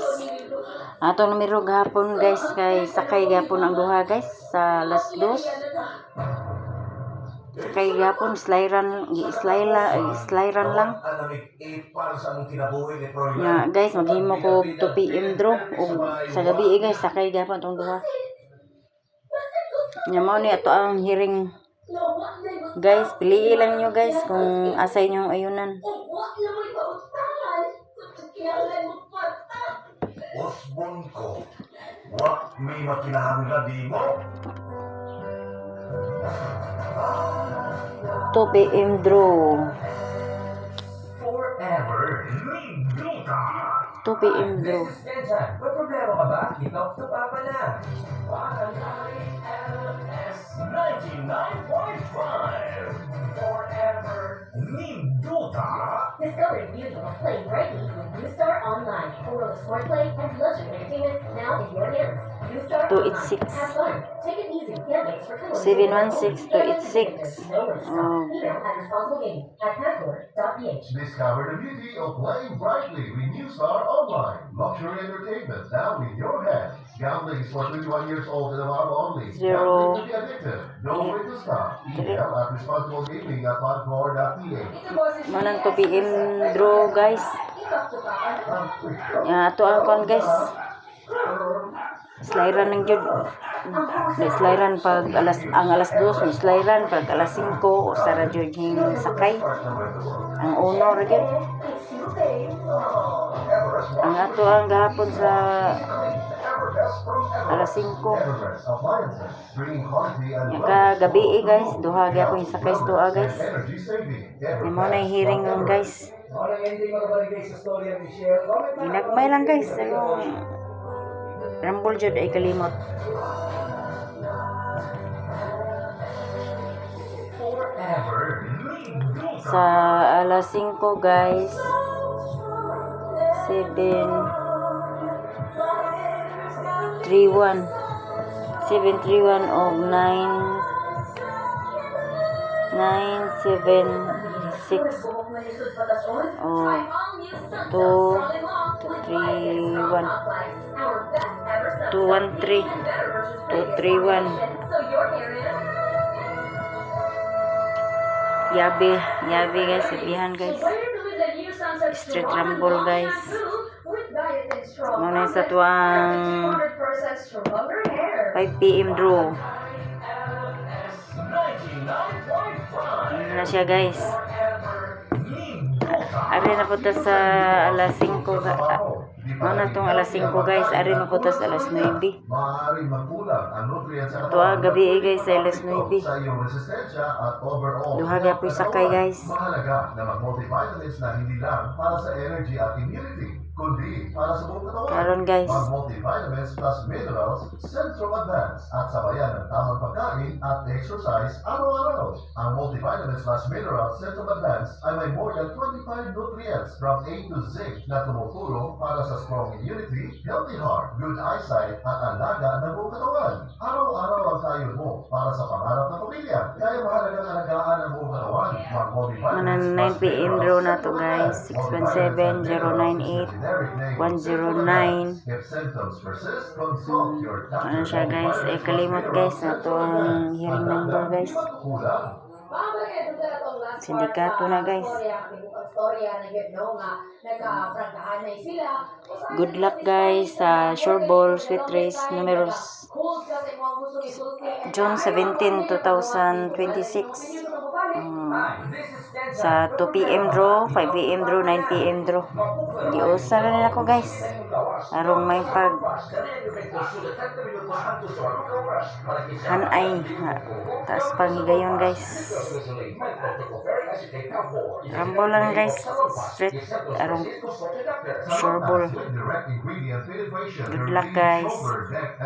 guys. Ato numero gahapon guys kay sakay gahapon ang duha guys sa alas 2. Sakay gahapon slayran lang. Ya guys maghimo ko 2 PM draw ug sa gabi guys sakay gahapon tong duha. Nya mao ni ato ang hearing. Guys, piliin lang nyo guys kung asa inyong ayunan. Osbon ko, wak may makinahangla di mo. 2 PM draw. Forever, Linduta. 2 PM draw. May problema ka ba? Ikaw sa papa na. 99.5 Forever Linduta. Discover the beauty of playing brightly with U-Star Online. A world of smart play and leisure entertainment now in your hands. U-Star 286. Online. Have fun. Take it easy. Gambits for 716 286. Email at responsiblegaming@hackor.ph. Discover the beauty of playing brightly with New Star Online. Luxury entertainment now in your hands. Gambling is for 21 years old and above only. Zero. Gambling can be addictive. Don't wait to stop. Email at responsiblegaming@hackor.ph. Manang 2 PM draw guys. Ya ato ang kon guys. Slayran ng jud. Slayran pag alas 2, slayran pag alas 5 o sa radyo hing sakay. Ang uno ra gyud. Ang ato ang gahapon sa alas 5. Gabi guys, duha gyapon yung sakay sa duha guys. Mo na hearing ron guys. Ginagmay lang guys. Rambol jud ay kalimot. Sa alas 5 guys. 731 og 976 oh 231 213 231 Yabe guys, sabihan guys. Street rumble guys. Muna sa tuwang 5 PM draw. Ano na siya guys. Ari na po sa alas 5. Mana tong alas 5 guys. Ari na po sa alas 9. Ito gabi guys sa alas 9. Duha gyapon sakay guys. Mahalaga na mag-multivitamins na hindi lang para sa energy at immunity, kundi para sa buong katawan. Karon guys. Mag-multivitamins plus minerals, Centrum Advance at sabayan ng tamang pagkain at exercise araw-araw. Ang multivitamins plus minerals Centrum Advance ay may more than 25 nutrients from A to Z na tumutulong para sa strong immunity, healthy heart, good eyesight at alaga ng buong katawan. Araw-araw ang tayo mo para sa pangarap ng pamilya. Kaya mahalagang alagaan ang buong katawan. Manang 9 PM draw na to guys. 617-098-109. Ano siya guys? Kalimot guys. Na to ang hearing number guys. Sindikato na guys. Good luck guys sa Sure Ball Sweet Race numeros June 17, 2026. Sa 2 PM draw, 5 PM draw, 9 PM draw. Giusa na nila ko guys. Arong may pag hanay. Taas panghigayon guys. Rambo lang guys. Straight. Arong Sure Ball. Good luck guys.